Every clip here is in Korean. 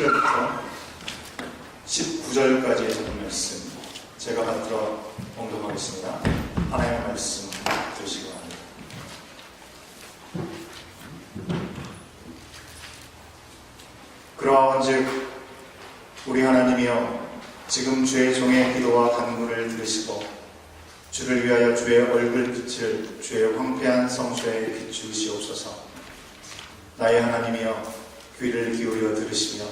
1절부터 19절까지의 적은 말씀 제가 받들어 봉독하겠습니다. 하나님의 말씀 들으시기 바랍니다. 그러한즉 우리 하나님이여 지금 주의 종의 기도와 간구를 들으시고 주를 위하여 주의 얼굴빛을 주의 황폐한 성소에 비추시옵소서. 나의 하나님이여 귀를 기울여 들으시며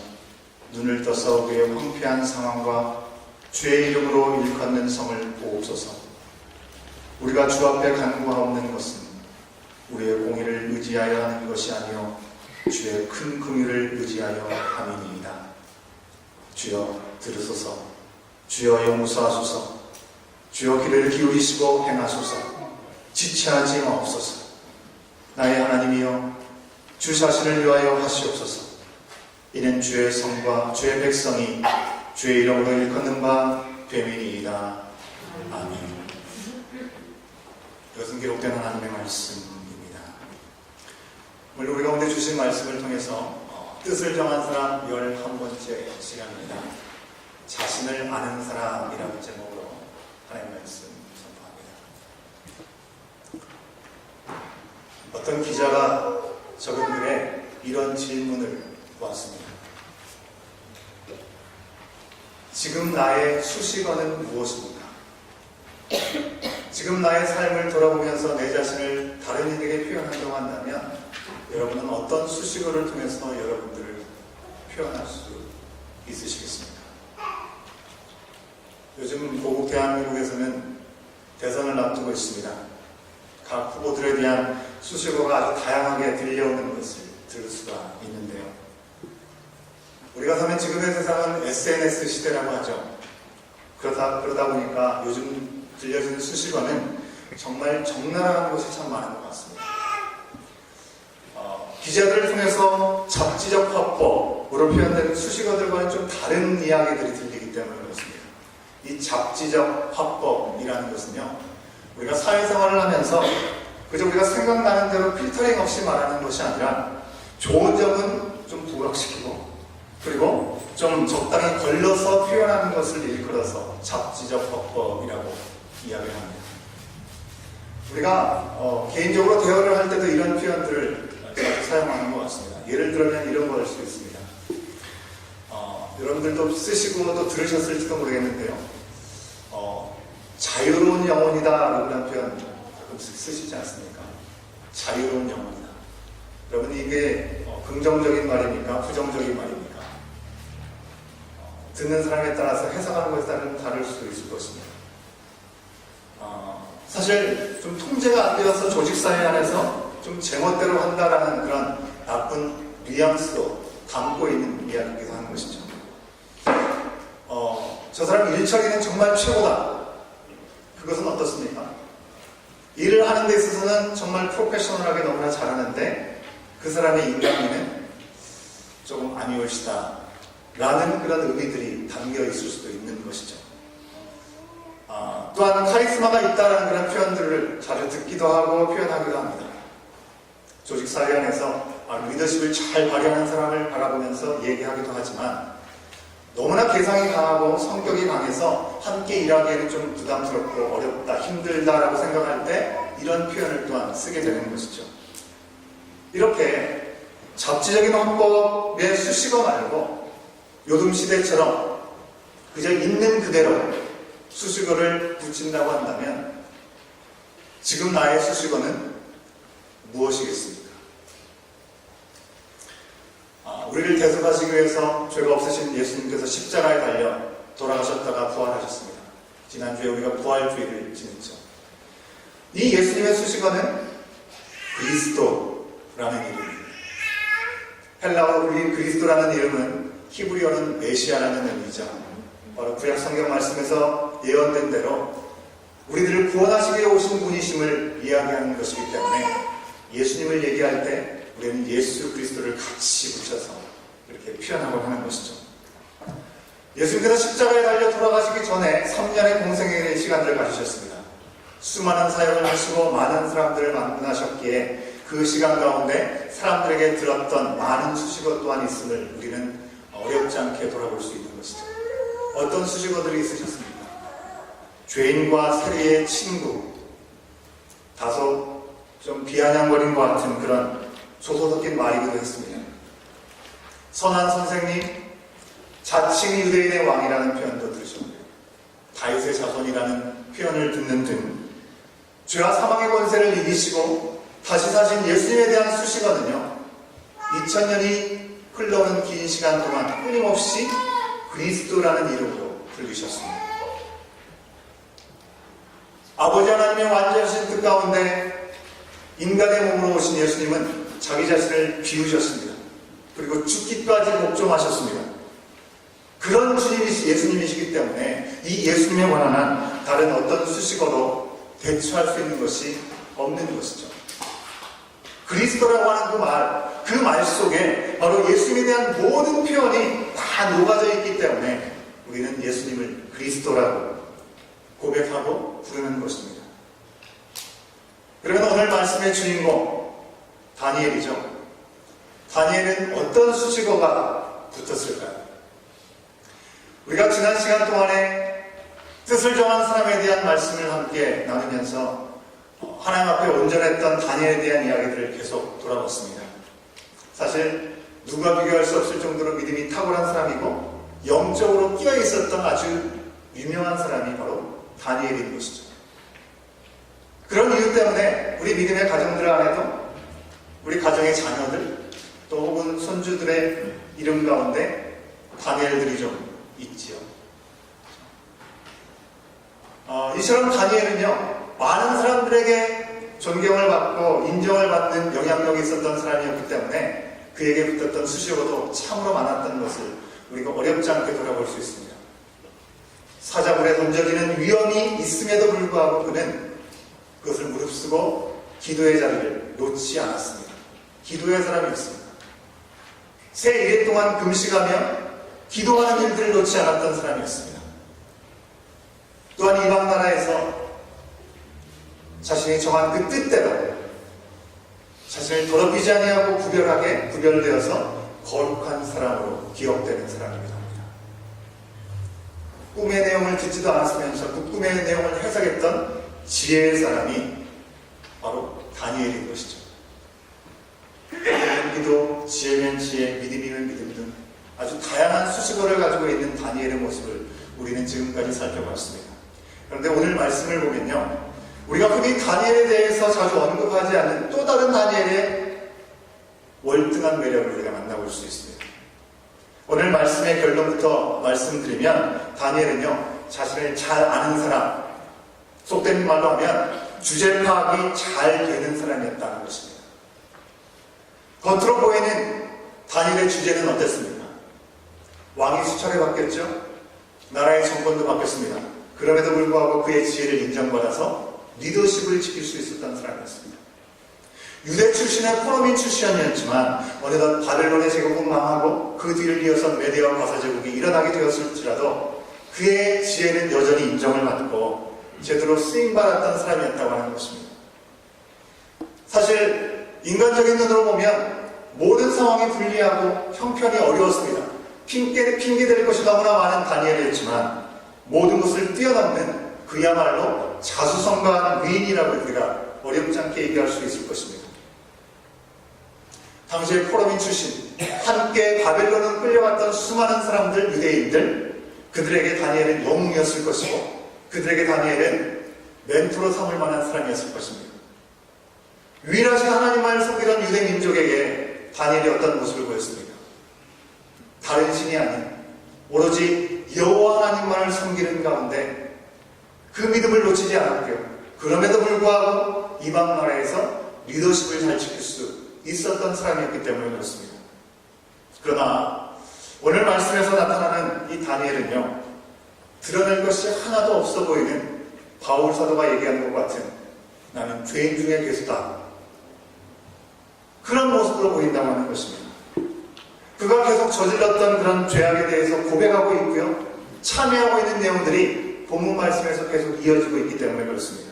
눈을 떠서 그의 황폐한 상황과 주의 이름으로 일컫는 성을 보옵소서. 우리가 주 앞에 간구하옵는 것은 우리의 공의를 의지하여 하는 것이 아니요 주의 큰 긍휼을 의지하여 함이니이다. 주여 들으소서. 주여 용서하소서. 주여 귀를 기울이시고 행하소서. 지체하지 마옵소서. 나의 하나님이여 주 자신을 위하여 하시옵소서. 이는 주의 성과 주의 백성이 주의 이름으로 일컫는 바 됨이니이다. 아멘. 이것은 기록된 하나님의 말씀입니다. 오늘 우리 가운데 주신 말씀을 통해서 뜻을 정한 사람 11번째 시간입니다. 자신을 아는 사람이라는 제목으로 하나님의 말씀 선포합니다. 어떤 기자가 적은 글에 이런 질문을 보았습니다. 지금 나의 수식어는 무엇입니까? 지금 나의 삶을 돌아보면서 내 자신을 다른 이에게 표현하려고 한다면 여러분은 어떤 수식어를 통해서 여러분들을 표현할 수 있으시겠습니까? 요즘 고국 대한민국에서는 대선을 앞두고 있습니다. 각 후보들에 대한 수식어가 아주 다양하게 들려오는 것을 들을 수가 있는데요. 우리가 사는 지금의 세상은 SNS 시대라고 하죠. 그러다 보니까 요즘 들려지는 수식어는 정말 적나라한 것이 참 많은 것 같습니다. 기자들을 통해서 잡지적 화법으로 표현되는 수식어들과는 좀 다른 이야기들이 들리기 때문에 그렇습니다. 이 잡지적 화법이라는 것은요, 우리가 사회생활을 하면서 그저 우리가 생각나는 대로 필터링 없이 말하는 것이 아니라 좋은 점은 좀 부각시키고 그리고 좀 적당히 걸러서 표현하는 것을 일컬어서 잡지적 화법이라고 이야기를 합니다. 우리가 개인적으로 대화를 할 때도 이런 표현들을 자주 사용하는 것 같습니다. 예를 들면 이런 걸 할 수 있습니다. 여러분들도 쓰시고 또 들으셨을지도 모르겠는데요. 자유로운 영혼이다 라는 표현 가끔씩 쓰시지 않습니까? 자유로운 영혼이다. 여러분 이게 긍정적인 말입니까? 부정적인 말입니까? 듣는 사람에 따라서 해석하는 것에 따라 다를 수도 있을 것입니다. 사실 좀 통제가 안 되어서 조직사회 안에서 좀 제멋대로 한다라는 그런 나쁜 뉘앙스도 담고 있는 이야기이기도 하는 것이죠. 저 사람 일처리는 정말 최고다. 그것은 어떻습니까? 일을 하는 데 있어서는 정말 프로페셔널하게 너무나 잘하는데 그 사람의 인간미는 조금 아니올시다 라는 그런 의미들이 담겨 있을 수도 있는 것이죠. 또한 카리스마가 있다는 그런 표현들을 자주 듣기도 하고 표현하기도 합니다. 조직사회 안에서 리더십을 잘 발휘하는 사람을 바라보면서 얘기하기도 하지만 너무나 개성이 강하고 성격이 강해서 함께 일하기에는 좀 부담스럽고 어렵다, 힘들다라고 생각할 때 이런 표현을 또한 쓰게 되는 것이죠. 이렇게 잡지적인 화법의 수식어 말고 요즘 시대처럼 그저 있는 그대로 수식어를 붙인다고 한다면 지금 나의 수식어는 무엇이겠습니까? 우리를 대속하시기 위해서 죄가 없으신 예수님께서 십자가에 달려 돌아가셨다가 부활하셨습니다. 지난주에 우리가 부활주의를 지냈죠. 이 예수님의 수식어는 그리스도라는 이름입니다. 헬라어로 그리스도라는 이름은 히브리어는 메시아라는 의미죠. 바로 구약 성경 말씀에서 예언된 대로 우리들을 구원하시기 위해 오신 분이심을 이야기하는 것이기 때문에 예수님을 얘기할 때 우리는 예수 그리스도를 같이 붙여서 이렇게 표현하고 하는 것이죠. 예수님께서 십자가에 달려 돌아가시기 전에 3년의 공생애의 시간을 가지셨습니다. 수많은 사역을 하시고 많은 사람들을 만나셨기에 그 시간 가운데 사람들에게 들었던 많은 수식어 또한 있음을 우리는 어렵지 않게 돌아볼 수 있는 것이죠. 어떤 수식어들이 있으셨습니까? 죄인과 세리의 친구, 다소 좀 비아냥거린 것 같은 그런 소소 섞인 말이기도 했습니다. 선한 선생님, 자칭 유대인의 왕이라는 표현도 들으셨고요. 다윗의 자손이라는 표현을 듣는 등 죄와 사망의 권세를 이기시고 다시 사신 예수님에 대한 수식어는요, 2000년이 흘러오는 긴 시간 동안 끊임없이 그리스도라는 이름으로 불리셨습니다. 아버지 하나님의 완전하신 뜻 가운데 인간의 몸으로 오신 예수님은 자기 자신을 비우셨습니다. 그리고 죽기까지 복종하셨습니다. 그런 예수님이시기 때문에 이 예수님에 관한 다른 어떤 수식어로 대처할 수 있는 것이 없는 것이죠. 그리스도라고 하는 그 말 속에 바로 예수님에 대한 모든 표현이 다 녹아져 있기 때문에 우리는 예수님을 그리스도라고 고백하고 부르는 것입니다. 그러면 오늘 말씀의 주인공 다니엘이죠. 다니엘은 어떤 수식어가 붙었을까요? 우리가 지난 시간 동안에 뜻을 정한 사람에 대한 말씀을 함께 나누면서 하나님 앞에 온전했던 다니엘에 대한 이야기들을 계속 돌아봤습니다. 사실 누가 비교할 수 없을 정도로 믿음이 탁월한 사람이고 영적으로 끼어 있었던 아주 유명한 사람이 바로 다니엘인 것이죠. 그런 이유 때문에 우리 믿음의 가정들 안에도 우리 가정의 자녀들 또 혹은 손주들의 이름 가운데 다니엘들이 좀 있지요. 이처럼 다니엘은요, 많은 사람들에게 존경을 받고 인정을 받는 영향력이 있었던 사람이었기 때문에 그에게 붙었던 수식어도 참으로 많았던 것을 우리가 어렵지 않게 돌아볼 수 있습니다. 사자굴에 던져지는 위험이 있음에도 불구하고 그는 그것을 무릅쓰고 기도의 자리를 놓지 않았습니다. 기도의 사람이었습니다. 새 1일 동안 금식하며 기도하는 일들을 놓지 않았던 사람이었습니다. 또한 이방 나라에서 자신이 정한 그 뜻대로 자신을 더럽히지 아니하고 구별되어서 거룩한 사람으로 기억되는 사람입니다. 꿈의 내용을 듣지도 않았으면서 그 꿈의 내용을 해석했던 지혜의 사람이 바로 다니엘인 것이죠. 기도면 기도, 지혜면 지혜, 믿음이면 믿음 등 아주 다양한 수식어를 가지고 있는 다니엘의 모습을 우리는 지금까지 살펴봤습니다. 그런데 오늘 말씀을 보면요, 우리가 흔히 다니엘에 대해서 자주 언급하지 않는 또 다른 다니엘의 월등한 매력을 우리가 만나볼 수 있습니다. 오늘 말씀의 결론부터 말씀드리면 다니엘은요, 자신을 잘 아는 사람, 속된 말로 하면 주제 파악이 잘 되는 사람이었다는 것입니다. 겉으로 보이는 다니엘의 주제는 어땠습니까? 왕이 수차례 바뀌었죠. 나라의 정권도 바뀌었습니다. 그럼에도 불구하고 그의 지혜를 인정받아서 리더십을 지킬 수 있었던 사람이었습니다. 유대 출신의 포로민 출신이었지만 어느덧 바벨론의 제국은 망하고 그 뒤를 이어서 메대와 바사 제국이 일어나게 되었을지라도 그의 지혜는 여전히 인정을 받고 제대로 쓰임받았던 사람이었다고 하는 것입니다. 사실 인간적인 눈으로 보면 모든 상황이 불리하고 형편이 어려웠습니다. 핑계될 것이 너무나 많은 다니엘이었지만 모든 것을 뛰어넘는 그야말로 자수성가한 위인이라고 우리가 어렵지 않게 얘기할 수 있을 것입니다. 당시의 포로민 출신, 함께 바벨론을 끌려갔던 수많은 사람들, 유대인들, 그들에게 다니엘은 영웅이었을 것이고 그들에게 다니엘은 멘토로 삼을 만한 사람이었을 것입니다. 유일하신 하나님만을 섬기던 유대 민족에게 다니엘이 어떤 모습을 보였습니까? 다른 신이 아닌 오로지 여호와 하나님만을 섬기는 가운데 그 믿음을 놓치지 않았고요. 그럼에도 불구하고 이방 나라에서 리더십을 잘 지킬 수 있었던 사람이었기 때문에 그렇습니다. 그러나 오늘 말씀에서 나타나는 이 다니엘은요, 드러낼 것이 하나도 없어 보이는 바울 사도가 얘기하는 것 같은 나는 죄인 중에 괴수다, 그런 모습으로 보인다고 하는 것입니다. 그가 계속 저질렀던 그런 죄악에 대해서 고백하고 있고요, 참여하고 있는 내용들이 본문 말씀에서 계속 이어지고 있기 때문에 그렇습니다.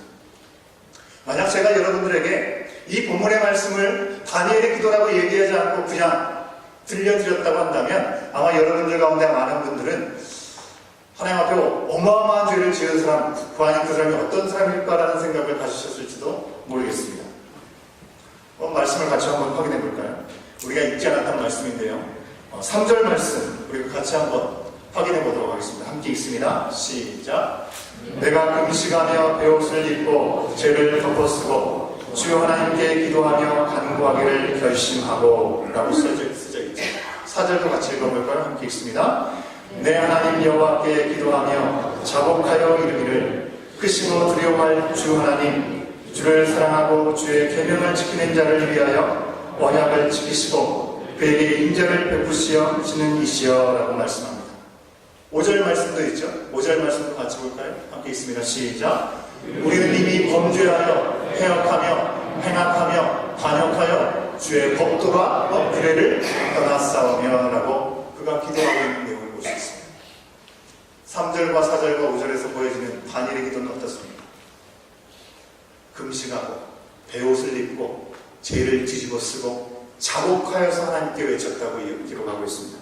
만약 제가 여러분들에게 이 본문의 말씀을 다니엘의 기도라고 얘기하지 않고 그냥 들려드렸다고 한다면 아마 여러분들 가운데 많은 분들은 하나님 앞에 어마어마한 죄를 지은 사람, 과연 그 사람이 어떤 사람일까라는 생각을 가지셨을지도 모르겠습니다. 말씀을 같이 한번 확인해 볼까요? 우리가 읽지 않았던 말씀인데요. 3절 말씀 우리가 같이 한번 확인해 보도록 하겠습니다. 함께 읽습니다. 시작. 내가 금식하며 베옷을 입고 죄를 덮어쓰고 주 하나님께 기도하며 간구하기를 결심하고 라고 쓰여져 있죠. 4절도 같이 읽어볼까요? 함께 읽습니다. 내 하나님 여호와께 기도하며 자복하여 이르기를 크시고 두려워할 주 하나님, 주를 사랑하고 주의 계명을 지키는 자를 위하여 언약을 지키시고 그에게 인자를 베푸시는 이시여 라고 말씀합니다. 5절 말씀도 있죠. 5절 말씀도 같이 볼까요? 함께 있습니다. 시작. 우리는 이미 범죄하여 해역하며 행악하며 반역하여 주의 법도와 규례를 떠났사오며 라고 그가 기도하고 있는 내용을 볼 수 있습니다. 3절과 4절과 5절에서 보여지는 다니엘의 기도는 어떻습니까? 금식하고 베옷을 입고 죄를 뒤집어쓰고 자복하여서 하나님께 외쳤다고 기록하고 있습니다.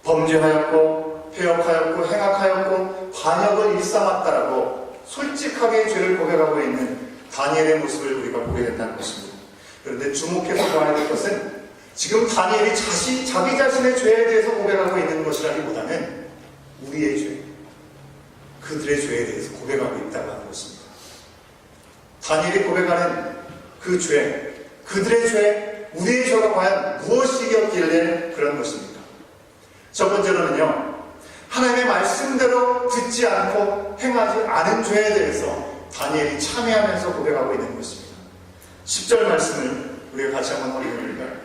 범죄하였고 폐역하였고 행악하였고 반역을 일삼았다라고 솔직하게 죄를 고백하고 있는 다니엘의 모습을 우리가 보게 된다는 것입니다. 그런데 주목해서 봐야 될 것은 지금 다니엘이 자기 자신의 죄에 대해서 고백하고 있는 것이라기보다는 우리의 죄, 그들의 죄에 대해서 고백하고 있다고 하는 것입니다. 다니엘이 고백하는 그 죄, 그들의 죄, 우리의 죄가 과연 무엇이었길래 그런 것입니까? 첫 번째로는요, 하나님의 말씀대로 듣지 않고 행하지 않은 죄에 대해서 다니엘이 참회하면서 고백하고 있는 것입니다. 10절 말씀을 우리가 같이 한번 확인해 볼까요?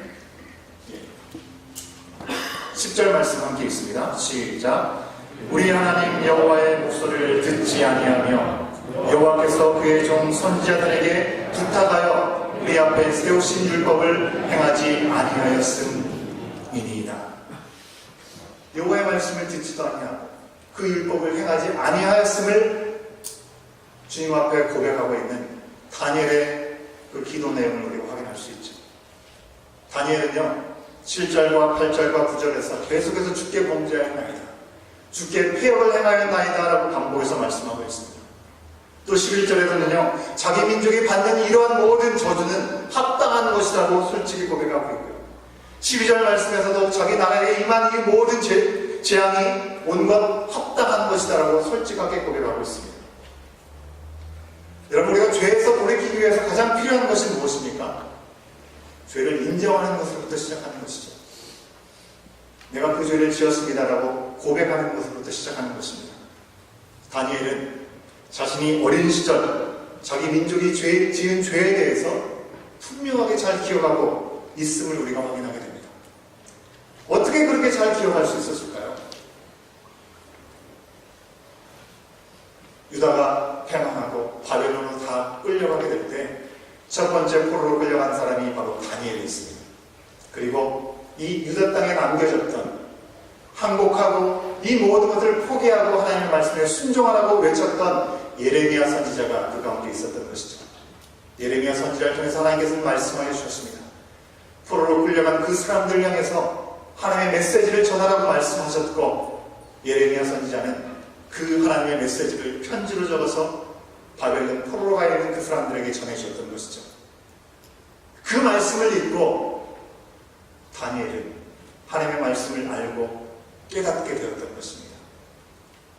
10절 말씀 함께 있습니다. 시작. 우리 하나님 여호와의 목소리를 듣지 아니하며 여호와께서 그의 종 선지자들에게 부탁하여 우리 앞에 세우신 율법을 행하지 아니하였음이니이다. 여호와의 말씀을 듣지도 아니하고 그 율법을 행하지 아니하였음을 주님 앞에 고백하고 있는 다니엘의 그 기도 내용을 우리가 확인할 수 있죠. 다니엘은요 7절과 8절과 9절에서 계속해서 주께 범죄하였나이다, 주께 폐역을 행하였나이다 라고 반복해서 말씀하고 있습니다. 또 11절에서는요 자기 민족이 받는 이러한 모든 저주는 합당한 것이라고 솔직히 고백하고 있고요, 12절 말씀에서도 자기 나라에 임한 이 모든 재앙이 온 것 합당한 것이다라고 솔직하게 고백하고 있습니다. 여러분, 우리가 죄에서 돌이키기 위해서 가장 필요한 것이 무엇입니까? 죄를 인정하는 것으로부터 시작하는 것이죠. 내가 그 죄를 지었습니다라고 고백하는 것으로부터 시작하는 것입니다. 다니엘은 자신이 어린 시절 자기 민족이 지은 죄에 대해서 분명하게 잘 기억하고 있음을 우리가 확인하게 됩니다. 어떻게 그렇게 잘 기억할 수 있었을까요? 유다가 패망하고 바벨론으로 다 끌려가게 될 때 첫 번째 포로로 끌려간 사람이 바로 다니엘이 있습니다. 그리고 이 유다 땅에 남겨졌던 항복하고 이 모든 것을 포기하고 하나님의 말씀에 순종하라고 외쳤던 예레미야 선지자가 그 가운데 있었던 것이죠. 예레미야 선지자를 통해서 하나님께서 말씀하여 주셨습니다. 포로로 끌려간 그 사람들 향해서 하나님의 메시지를 전하라고 말씀하셨고, 예레미야 선지자는 그 하나님의 메시지를 편지로 적어서 바벨론 포로로 가 있는 그 사람들에게 전해주셨던 것이죠. 그 말씀을 읽고 다니엘은 하나님의 말씀을 알고 깨닫게 되었던 것입니다.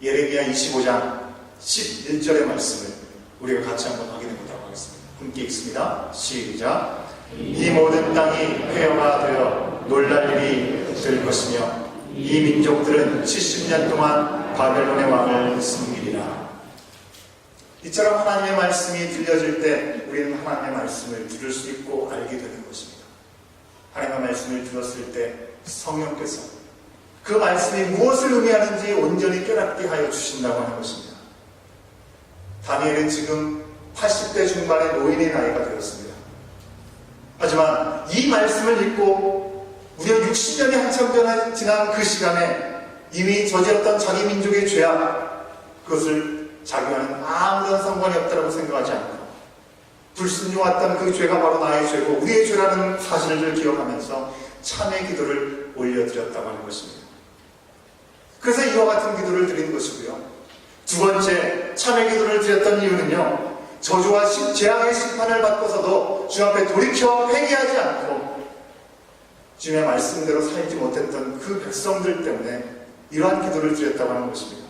예레미야 25장 11절의 말씀을 우리가 같이 한번 확인해 보도록 하겠습니다. 함께 읽습니다. 시작. 이 모든 땅이 폐허가 되어 놀랄 일이 될 것이며 이 민족들은 70년 동안 바벨론의 왕을 섬기리라. 이처럼 하나님의 말씀이 들려질 때 우리는 하나님의 말씀을 들을 수 있고 알게 되는 것입니다. 하나님의 말씀을 들었을 때 성령께서 그 말씀이 무엇을 의미하는지 온전히 깨닫게 하여 주신다고 하는 것입니다. 다니엘은 지금 80대 중반의 노인의 나이가 되었습니다. 하지만 이 말씀을 읽고 무려 60년이 한참 지난 그 시간에 이미 저지었던 자기 민족의 죄악, 그것을 자기와는 아무런 상관이 없다고 생각하지 않고 불순종했던 그 죄가 바로 나의 죄고 우리의 죄라는 사실을 기억하면서 참회 기도를 올려드렸다고 하는 것입니다. 그래서 이와 같은 기도를 드린 것이고요. 두 번째 참회 기도를 드렸던 이유는요, 저주와 재앙의 심판을 받고서도 주 앞에 돌이켜 회개하지 않고 주님의 말씀대로 살지 못했던 그 백성들 때문에 이러한 기도를 드렸다고 하는 것입니다.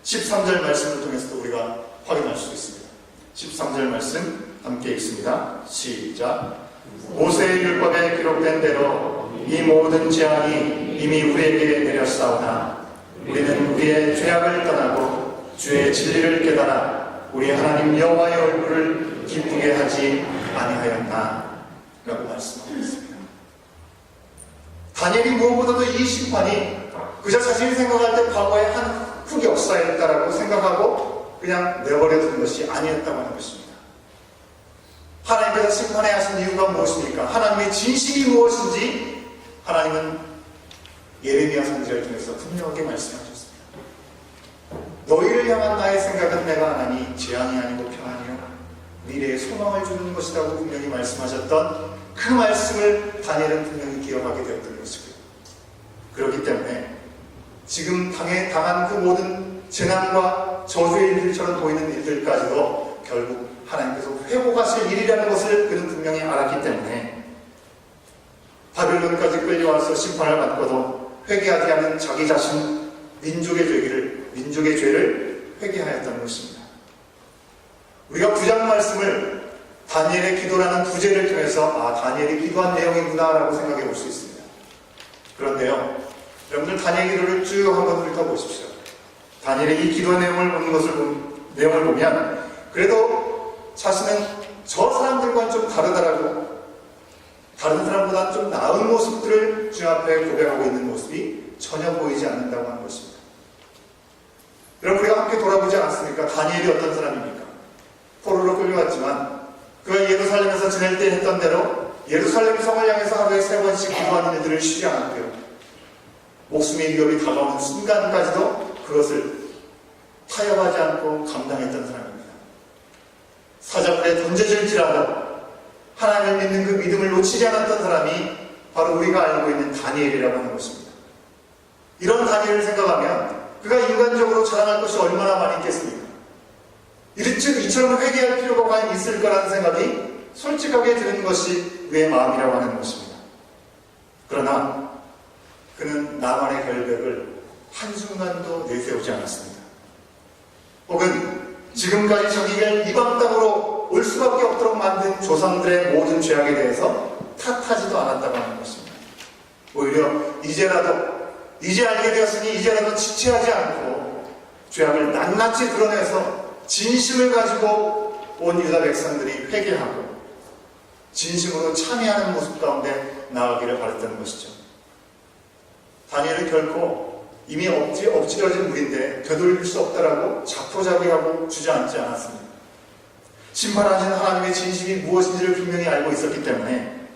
13절 말씀을 통해서도 우리가 확인할 수 있습니다. 13절 말씀 함께 읽습니다. 시작. 모세의 율법에 기록된 대로 이 모든 재앙이 이미 우리에게 내렸사오나 우리는 우리의 죄악을 떠나고 주의 진리를 깨달아 우리 하나님 여호와의 얼굴을 기쁘게 하지 아니하였나 라고 말씀하고 있습니다. 다니엘이 무엇보다도 이 심판이 그저 자신이 생각할 때 과거의 한 흑역사였다라고 생각하고 그냥 내버려 둔 것이 아니었다고 하는 것입니다. 하나님께서 심판해 하신 이유가 무엇입니까? 하나님의 진심이 무엇인지 하나님은 예레미야 선지자를 통해서 분명하게 말씀하셨습니다. 너희를 향한 나의 생각은 내가 아나니 재앙이 아니고 평안이요 미래에 소망을 주는 것이라고 분명히 말씀하셨던 그 말씀을 다니엘은 분명히 기억하게 되었던 것이고요. 그렇기 때문에 지금 당한 그 모든 재난과 저주의 일들처럼 보이는 일들까지도 결국 하나님께서 회복하실 일이라는 것을 그는 분명히 알았기 때문에 바벨론까지 끌려와서 심판을 받고도 회개하지 않은 자기 자신 민족의 죄를 회개하였다는 것입니다. 우리가 9장 말씀을 다니엘의 기도라는 부제를 통해서 다니엘이 기도한 내용이구나 라고 생각해 볼 수 있습니다. 그런데요, 여러분들 다니엘 기도를 쭉 한번 훑어보십시오. 다니엘의 이 기도 내용을 보면 그래도 자신은 저 사람들과는 좀 다르다라고, 다른 사람보다 좀 나은 모습들을 주 앞에 고백하고 있는 모습이 전혀 보이지 않는다고 하는 것입니다. 여러분, 우리가 함께 돌아보지 않았습니까? 다니엘이 어떤 사람입니까? 포로로 끌려왔지만 그가 예루살렘에서 지낼 때 했던 대로 예루살렘 성을 향해서 하루에 3번씩 기도하는 일들을 쉬지 않았고요. 목숨의 위협이 다가오는 순간까지도 그것을 타협하지 않고 감당했던 사람입니다. 사자굴에 던져질지라도 하나님을 믿는 그 믿음을 놓치지 않았던 사람이 바로 우리가 알고 있는 다니엘이라고 하는 것입니다. 이런 다니엘을 생각하면 그가 인간적으로 자랑할 것이 얼마나 많이 있겠습니까? 이처럼 회개할 필요가 과연 있을 거라는 생각이 솔직하게 드는 것이 우리의 마음이라고 하는 것입니다. 그러나 그는 나만의 결백을 한순간도 내세우지 않았습니다. 혹은 지금까지 저기를 이방 땅으로 올 수밖에 없도록 만든 조상들의 모든 죄악에 대해서 탓하지도 않았다고 하는 것입니다. 오히려 이제 알게 되었으니 이제라도 지체하지 않고 죄악을 낱낱이 드러내서 진심을 가지고 온 유다 백성들이 회개하고 진심으로 참여하는 모습 가운데 나아가기를 바랐던 것이죠. 다니엘은 결코 이미 엎질러진 물인데 되돌릴 수 없다라고 자포자기하고 주저앉지 않았습니다. 심판하시는 하나님의 진심이 무엇인지를 분명히 알고 있었기 때문에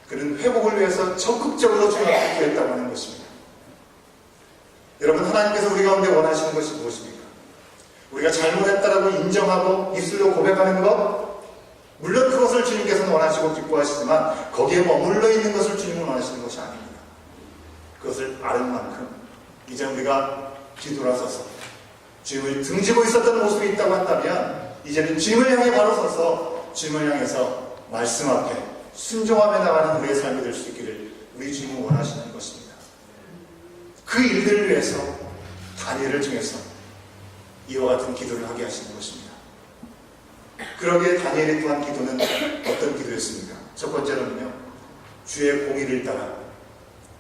그는 회복을 위해서 적극적으로 주님 앞에 구했다고 하는 것입니다. 여러분, 하나님께서 우리 가운데 원하시는 것이 무엇입니까? 우리가 잘못했다라고 인정하고 입술로 고백하는 것, 물론 그것을 주님께서는 원하시고 기뻐하시지만 거기에 머물러 있는 것을 주님은 원하시는 것이 아닙니다. 그것을 아는 만큼 이제 우리가 뒤돌아서서 주님을 등지고 있었던 모습이 있다고 한다면 이제는 주님을 향해 바로 서서 주님을 향해서 말씀 앞에 순종하며 나가는 우리의 삶이 될 수 있기를 우리 주님은 원하시는 것입니다. 그 일들을 위해서 다니엘을 통해서 이와 같은 기도를 하게 하시는 것입니다. 그러기에 다니엘이 구한 기도는 어떤 기도였습니까? 첫 번째로는요, 주의 공의를 따라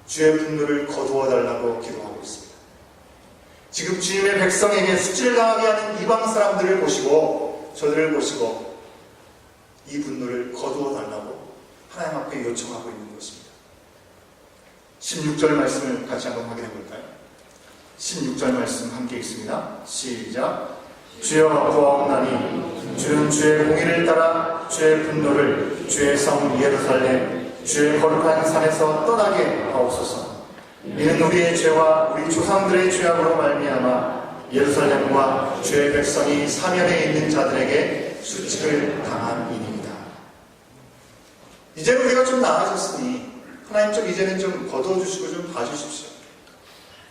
주의 분노를 거두어 달라고 기도하고 있습니다. 지금 주님의 백성에게 수치를 당하게 하는 이방 사람들을 보시고 저들을 보시고 이 분노를 거두어 달라고 하나님 앞에 요청하고 있는 것입니다. 16절 말씀을 같이 한번 확인해 볼까요? 16절 말씀 함께 읽습니다. 시작. 주여 구하옵나니 주는 주의 공의를 따라 주의 분노를 주의 성 예루살렘 주의 거룩한 산에서 떠나게 하옵소서. 이는 우리의 죄와 우리 조상들의 죄악으로 말미암아 예루살렘과 주의 백성이 사면에 있는 자들에게 수치를 당한 일입니다. 이제 우리가 좀 나아졌으니 하나님 좀 이제는 좀 거두어주시고 좀 봐주십시오.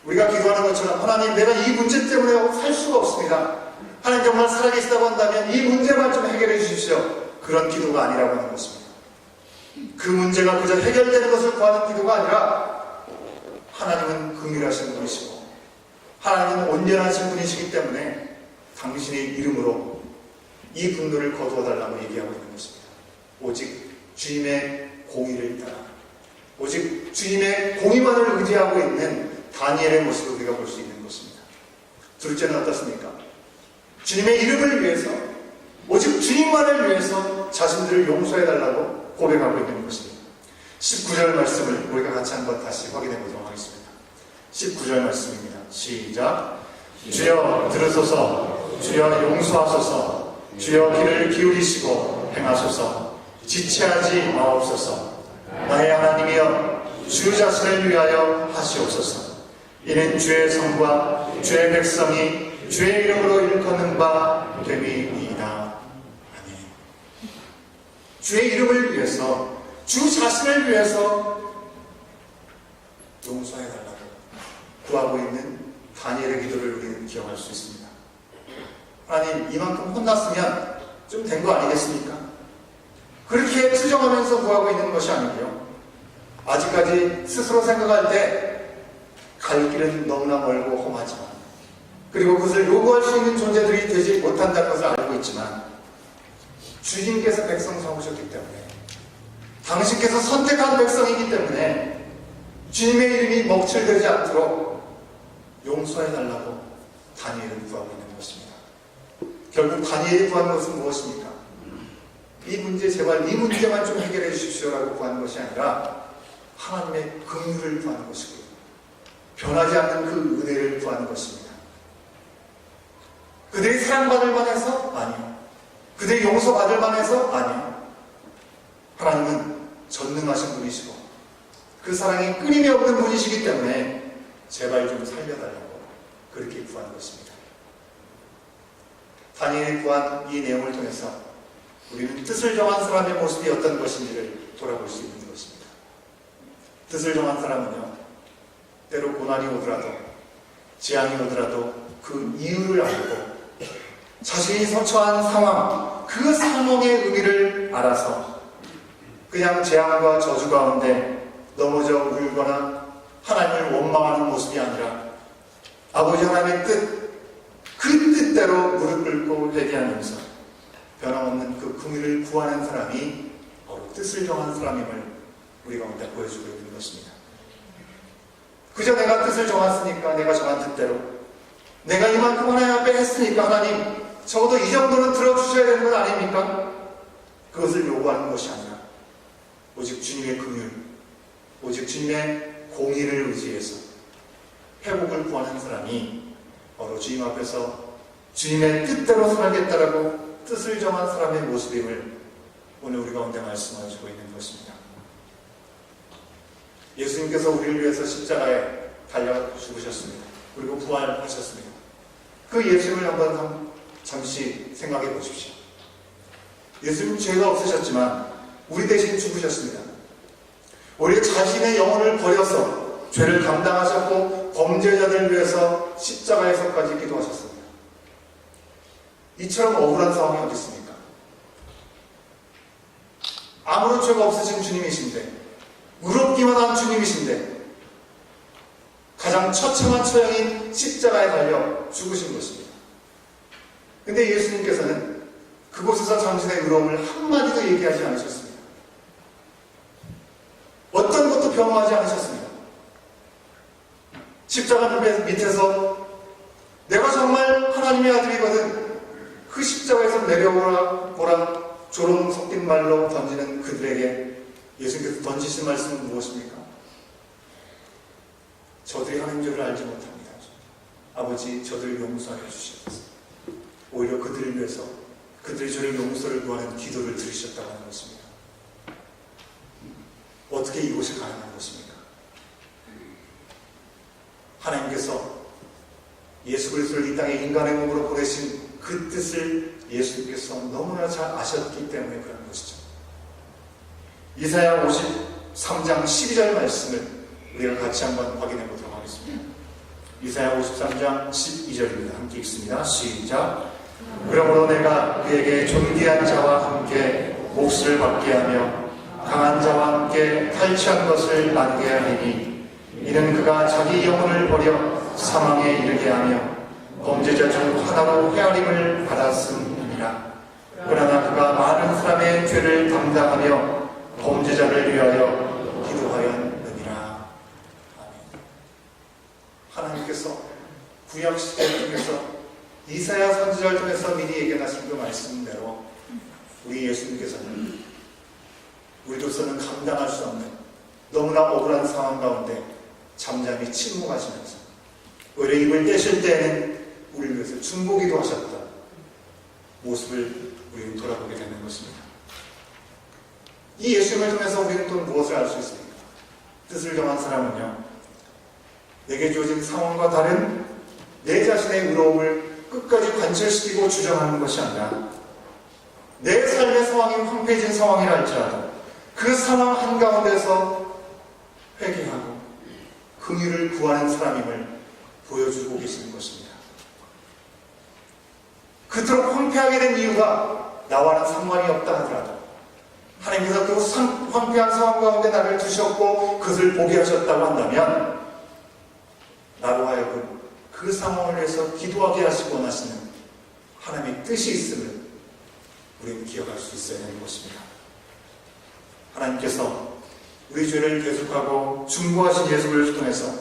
우리가 기도하는 것처럼 하나님 내가 이 문제 때문에 살 수가 없습니다. 하나님 정말 살아계시다고 한다면 이 문제만 좀 해결해 주십시오. 그런 기도가 아니라고 하는 것입니다. 그 문제가 그저 해결되는 것을 구하는 기도가 아니라 하나님은 긍휼하신 분이시고 하나님은 온전하신 분이시기 때문에 당신의 이름으로 이 분노를 거두어 달라고 얘기하고 있는 것입니다. 오직 주님의 공의를 따라 오직 주님의 공의만을 의지하고 있는 다니엘의 모습을 우리가 볼 수 있는 것입니다. 둘째는 어떻습니까? 주님의 이름을 위해서 오직 주님만을 위해서 자신들을 용서해달라고 고백하고 있는 것입니다. 19절 말씀을 우리가 같이 한번 다시 확인해 보도록 하겠습니다. 19절 말씀입니다. 시작. 주여 들으소서. 주여 용서하소서. 주여 귀를 기울이시고 행하소서. 지체하지 마옵소서. 나의 하나님이여 주 자신을 위하여 하시옵소서. 이는 주의 성과 주의 백성이 주의 이름으로 일컫는 바 됨이니이다. 아멘. 주의 이름을 위해서 주 자신을 위해서 용서해달라고 구하고 있는 다니엘의 기도를 우리는 기억할 수 있습니다. 하나님 이만큼 혼났으면 좀 된 거 아니겠습니까? 그렇게 투정하면서 구하고 있는 것이 아니고요. 아직까지 스스로 생각할 때 갈 길은 너무나 멀고 험하지만 그리고 그것을 요구할 수 있는 존재들이 되지 못한다는 것을 알고 있지만 주님께서 백성 삼으셨기 때문에 당신께서 선택한 백성이기 때문에 주님의 이름이 먹칠되지 않도록 용서해달라고 다니엘을 구하고 있는 것입니다. 결국 다니엘이 구한 것은 무엇입니까? 이 문제 제발 이 문제만 좀 해결해 주십시오라고 구하는 것이 아니라 하나님의 긍휼을 구하는 것이고요. 변하지 않는 그 은혜를 구하는 것입니다. 그들이 사랑받을 만해서? 아니요. 그들이 용서받을 만해서? 아니요. 하나님은 전능하신 분이시고 그 사랑이 끊임이 없는 분이시기 때문에 제발 좀 살려달라고 그렇게 구하는 것입니다. 다니엘이 구한 이 내용을 통해서 우리는 뜻을 정한 사람의 모습이 어떤 것인지를 돌아볼 수 있는 것입니다. 뜻을 정한 사람은요, 때로 고난이 오더라도 재앙이 오더라도 그 이유를 알고 자신이 처한 상황, 그 상황의 의미를 알아서 그냥 재앙과 저주 가운데 넘어져 울거나 하나님을 원망하는 모습이 아니라 아버지 하나님의 뜻, 그 뜻대로 무릎 꿇고 회개하면서 변함없는 그 긍휼을 구하는 사람이 바로 뜻을 정한 사람임을 우리 가운데 보여주고 있는 것입니다. 그저 내가 뜻을 정했으니까 내가 정한 뜻대로 내가 이만큼 하나님 앞에 했으니까 하나님 적어도 이 정도는 들어주셔야 되는 건 아닙니까? 그것을 요구하는 것이 아니라 오직 주님의 긍휼, 오직 주님의 공의를 의지해서 회복을 구하는 사람이 바로 주님 앞에서 주님의 뜻대로 살겠다라고 뜻을 정한 사람의 모습임을 오늘 우리 가운데 말씀하시고 있는 것입니다. 예수님께서 우리를 위해서 십자가에 달려 죽으셨습니다. 그리고 부활하셨습니다. 그 예수님을 한번 잠시 생각해 보십시오. 예수님 죄가 없으셨지만 우리 대신 죽으셨습니다. 우리 자신의 영혼을 버려서 죄를 감당하셨고 범죄자들을 위해서 십자가에서까지 기도하셨습니다. 이처럼 억울한 상황이 어디 있습니까? 아무런 죄가 없으신 주님이신데 의롭기만 한 주님이신데 가장 처참한 처형인 십자가에 달려 죽으신 것입니다. 근데 예수님께서는 그곳에서 당신의 의로움을 한마디도 얘기하지 않으셨습니다. 어떤 것도 변호하지 않으셨습니다. 십자가 밑에서 내가 정말 하나님의 아들이거든 그 십자가에서 내려오라 조롱 섞인 말로 던지는 그들에게 예수님께서 던지신 말씀은 무엇입니까? 저들이 하나님 죄를 알지 못합니다. 아버지 저들을 용서하여 주시옵소서. 오히려 그들을 위해서 그들의 죄를 용서를 구하는 기도를 들으셨다고 하는 것입니다. 어떻게 이곳이 가능한 것입니까? 하나님께서 예수 그리스도를 이 땅에 인간의 몸으로 보내신 그 뜻을 예수님께서 너무나 잘 아셨기 때문에 그런 것이죠. 이사야 53장 12절 말씀을 우리가 같이 한번 확인해 보도록 하겠습니다. 이사야 53장 12절입니다. 함께 읽습니다. 시작. 그러므로 내가 그에게 존귀한 자와 함께 몫을 받게 하며 강한 자와 함께 탈취한 것을 나누게 하리니 이는 그가 자기 영혼을 버려 사망에 이르게 하며 범죄자 중 하나로 헤아림을 받았음이니라. 그러나 그가 많은 사람의 죄를 담당하며 범죄자를 위하여 기도하였느니라. 아멘. 하나님께서 구약시대를 통해서 이사야 선지자를 통해서 미리 예견하신 그 말씀대로 우리 예수님께서는 우리로서는 감당할 수 없는 너무나 억울한 상황 가운데 잠잠히 침묵하시면서 오히려 입을 떼실 때에는 우리를 위해서 중보기도 하셨던 모습을 우리는 돌아보게 되는 것입니다. 이 예수님을 통해서 우리는 또 무엇을 알 수 있습니까? 뜻을 정한 사람은요, 내게 주어진 상황과 다른 내 자신의 의로움을 끝까지 관철시키고 주장하는 것이 아니라 내 삶의 상황이 황폐해진 상황이라 할지라도 그 상황 한가운데서 회개하고 긍휼을 구하는 사람임을 보여주고 계시는 것입니다. 그토록 황폐하게 된 이유가 나와는 상관이 없다 하더라도 하나님께서 그 황폐한 상황 가운데 나를 두셨고 그것을 보게 하셨다고 한다면 나로 하여금 그 상황을 위해서 기도하게 하시고 원하시는 하나님의 뜻이 있음을 우리는 기억할 수 있어야 하는 것입니다. 하나님께서 우리 죄를 대속하고 중보하신 예수를 통해서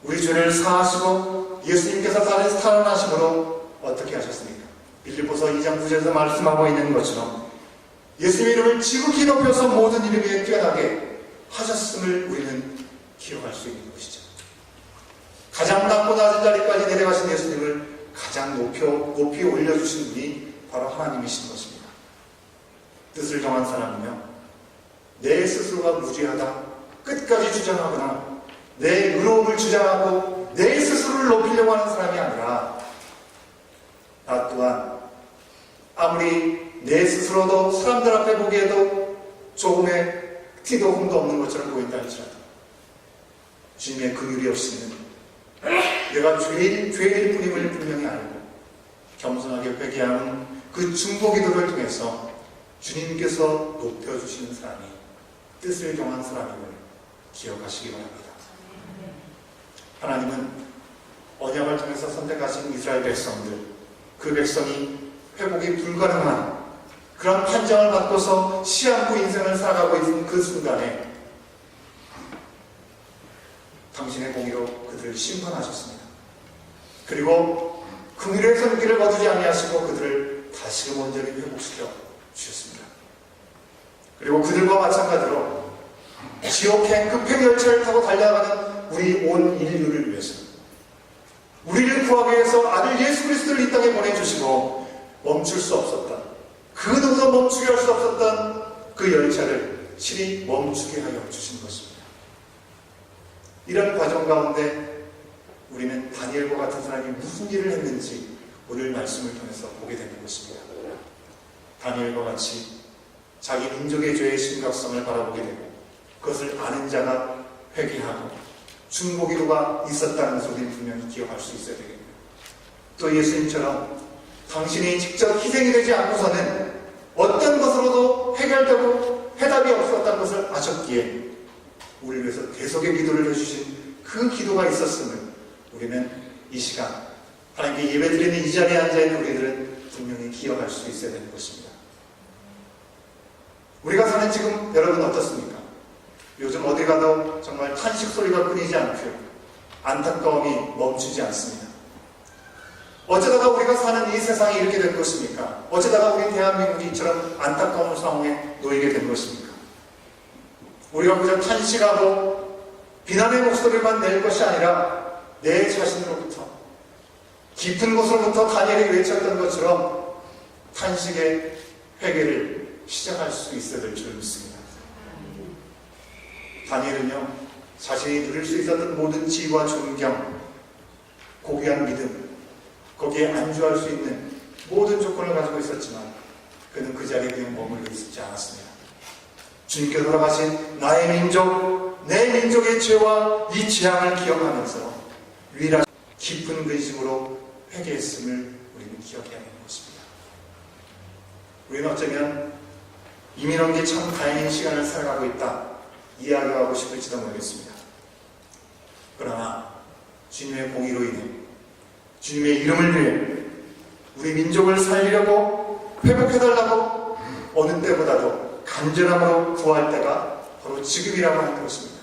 우리 죄를 사하시고 예수님께서 살아나심으로 어떻게 하셨습니까? 빌립보서 2장 9절에서 말씀하고 있는 것처럼 예수님의 이름을 지극히 높여서 모든 이름 위에 뛰어나게 하셨음을 우리는 기억할 수 있는 것이죠. 가장 낮고 낮은 자리까지 내려가신 예수님을 가장 높이 올려주신 분이 바로 하나님이신 것입니다. 뜻을 정한 사람은요, 내 스스로가 무죄하다 끝까지 주장하거나 내 의로움을 주장하고 내 스스로를 높이려고 하는 사람이 아니라 나 또한 아무리 내 스스로도 사람들 앞에 보기에도 조금의 티도 흠도 없는 것처럼 보인다 할지라도 주님의 긍휼이 없이는 내가 죄일 뿐임을 분명히 알고 겸손하게 회개하는 그 중보기도를 통해서 주님께서 높여주시는 사람이 뜻을 정한 사람임을 기억하시기 바랍니다. 하나님은 언약을 통해서 선택하신 이스라엘 백성들, 그 백성이 회복이 불가능한 그런 판정을 받고서 시한부 인생을 살아가고 있는 그 순간에 당신의 공의로 그들을 심판하셨습니다. 그리고 긍휼의 손길을 거두지 아니하시고 그들을 다시금 온전히 회복시켜 주셨습니다. 그리고 그들과 마찬가지로 지옥행 급행 열차를 타고 달려가는 우리 온 인류를 위해서 우리를 구하기 위해서 아들 예수 그리스도를 이 땅에 보내주시고 멈출 수 없었던 그 누구도 멈추게 할 수 없었던 그 열차를 신이 멈추게 하여 주신 것입니다. 이런 과정 가운데 우리는 다니엘과 같은 사람이 무슨 일을 했는지 오늘 말씀을 통해서 보게 되는 것입니다. 다니엘과 같이 자기 민족의 죄의 심각성을 바라보게 되고 그것을 아는 자가 회개하고 중보기도가 있었다는 것을 우리는 분명히 기억할 수 있어야 되겠고요. 또 예수님처럼 당신이 직접 희생이 되지 않고서는 어떤 것으로도 해결되고 해답이 없었다는 것을 아셨기에 우리를 위해서 대속의 기도를 해주신 그 기도가 있었음을 우리는 이 시간 하나님께 예배드리는 이 자리에 앉아있는 우리들은 분명히 기억할 수 있어야 되는 것입니다. 우리가 사는 지금 여러분 어떻습니까? 요즘 어디 가도 정말 탄식 소리가 끊이지 않고요. 안타까움이 멈추지 않습니다. 어쩌다가 우리가 사는 이 세상이 이렇게 된 것입니까? 어쩌다가 우리 대한민국이 이처럼 안타까운 상황에 놓이게 된 것입니까? 우리가 그저 탄식하고 비난의 목소리만 낼 것이 아니라 내 자신으로부터 깊은 곳으로부터 다니엘이 외쳤던 것처럼 탄식의 회개를 시작할 수 있어야 될 줄 믿습니다. 다니엘은요, 자신이 누릴 수 있었던 모든 지위와 존경, 고귀한 믿음, 거기에 안주할 수 있는 모든 조건을 가지고 있었지만 그는 그 자리에 그냥 머물러 있지 않았습니다. 주님께 돌아가신 나의 민족, 내 민족의 죄와 이 재앙을 기억하면서 유일한 깊은 근심으로 회개했음을 우리는 기억해야 하는 것입니다. 우리는 어쩌면 이민원기 참 다행인 시간을 살아가고 있다 이야기하고 싶을지도 모르겠습니다. 그러나 주님의 공의로 인해, 주님의 이름을 위해 우리 민족을 살리려고 회복해달라고 어느 때보다도 간절함으로 구할 때가 바로 지금이라고 하는 것입니다.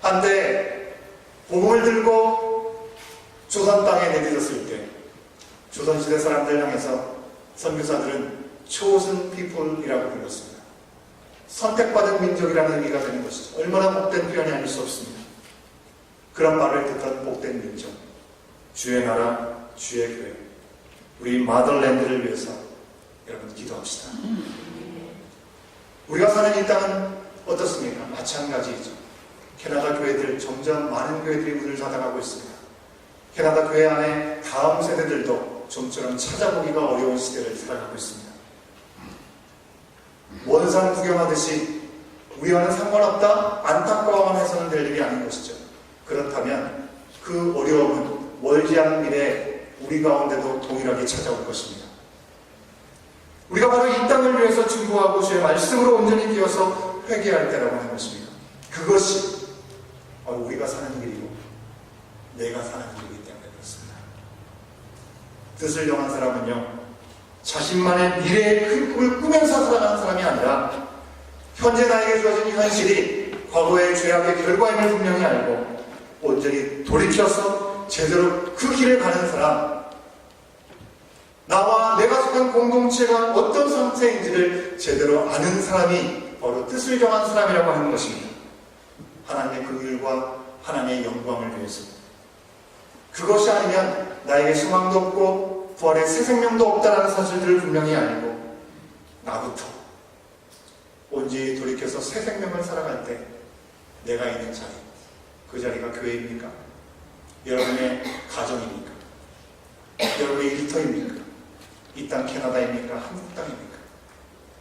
한때 복음을 들고 조선 땅에 내딛었을 때 조선시대 사람들 향해서 선교사들은 chosen people이라고 불렀습니다. 선택받은 민족이라는 의미가 되는 것이죠. 얼마나 복된 표현이 아닐 수 없습니다. 그런 말을 듣던 복된 민족, 주의 나라, 주의 교회, 우리 마더랜드를 위해서 여러분 기도합시다. 우리가 사는 이 땅은 어떻습니까? 마찬가지이죠. 캐나다 교회들, 점점 많은 교회들이 문을 닫아가고 있습니다. 캐나다 교회 안에 다음 세대들도 좀처럼 찾아보기가 어려운 시대를 살아가고 있습니다. 원산 구경하듯이 우리와는 상관없다, 안타까워만 해서는 될 일이 아닌 것이죠. 그렇다면 그 어려움은 멀지 않은 미래에 우리 가운데도 동일하게 찾아올 것입니다. 우리가 바로 이 땅을 위해서 중보하고 주의 말씀으로 온전히 되어서 회개할 때라고 하는 것입니다. 그것이 바로 우리가 사는 길이고 내가 사는 길이기 때문에 그렇습니다. 뜻을 정한 사람은요, 자신만의 미래의 큰 꿈을 꾸면서 살아가는 사람이 아니라 현재 나에게 주어진 현실이 과거의 죄악의 결과임을 분명히 알고 온전히 돌이켜서 제대로 그 길을 가는 사람, 나와 내가 속한 공동체가 어떤 상태인지를 제대로 아는 사람이 바로 뜻을 정한 사람이라고 하는 것입니다. 하나님의 그 일과 하나님의 영광을 위해서. 그것이 아니면 나에게 소망도 없고 부활의 새 생명도 없다는 사실들을 분명히 알고 나부터 온전히 돌이켜서 새 생명을 살아갈 때 내가 있는 자리, 그 자리가 교회입니까? 여러분의 가정입니까? 여러분의 일터입니까? 이 땅 캐나다입니까? 한국 땅입니까?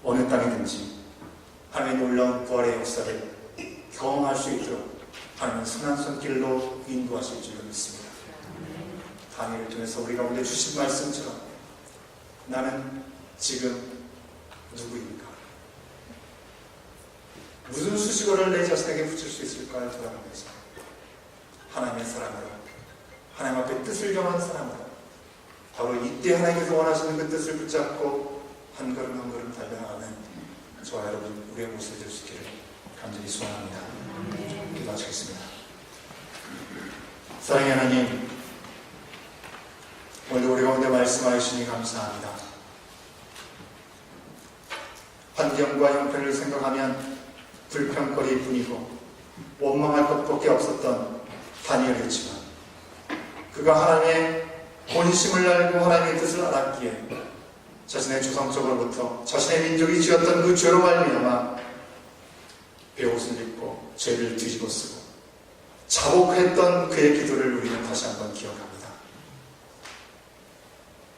어느 땅이든지 하나님의 놀라운 부활의 역사를 경험할 수 있도록 하나님은 선한 손길로 인도하실 줄로 믿습니다. 다니엘을 통해서 우리 가운데 주신 말씀처럼 나는 지금 누구입니까? 무슨 수식어를 내 자신에게 붙일 수 있을까요? 돌아가면서 하나님의 사람으로, 하나님 앞에 뜻을 정한 사람으로 바로 이때 하나님께서 원하시는 그 뜻을 붙잡고 한 걸음 한 걸음 달려나가는 저와 여러분 우리의 모습이 될 수 있기를 간절히 소원합니다. 기도하시겠습니다. 사랑의 하나님, 오늘도 우리 가운데 말씀하시니 감사합니다. 환경과 형편을 생각하면 불평거리 뿐이고 원망할 것밖에 없었던 다니엘이었지만 그가 하나님의 본심을 알고 하나님의 뜻을 알았기에 자신의 조상적으로부터 자신의 민족이 지었던 그 죄로 말미암아 베옷을 입고 죄를 뒤집어 쓰고 자복했던 그의 기도를 우리는 다시 한번 기억합니다.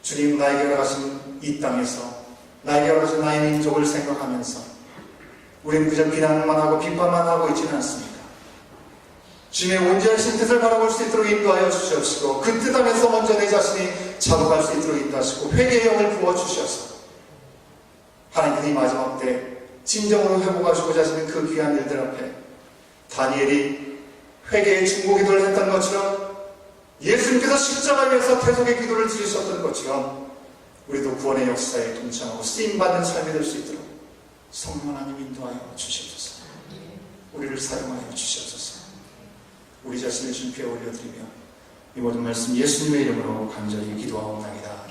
주님, 나에게 허락하신 이 땅에서 나에게 허락하신 나의 민족을 생각하면서 우리는 그저 비난만 하고 비판만 하고 있지는 않습니다. 주님의 온전하신 뜻을 바라볼 수 있도록 인도하여 주시옵시고 그 뜻 안에서 먼저 내 자신이 자복할 수 있도록 인도하시고 회개의 영을 부어주셔서 하나님께서 이 마지막 때 진정으로 회복하시고자 하시는 그 귀한 일들 앞에 다니엘이 회개의 중보 기도를 했던 것처럼 예수님께서 십자가 위에서 태속의 기도를 드리셨던 것처럼 우리도 구원의 역사에 동참하고 쓰임받는 삶이 될 수 있도록 성령 하나님 인도하여 주시옵소서. 우리를 사용하여 주시옵소서. 우리 자신을 주님께 올려드리며 이 모든 말씀 예수님의 이름으로 간절히 기도하옵나이다.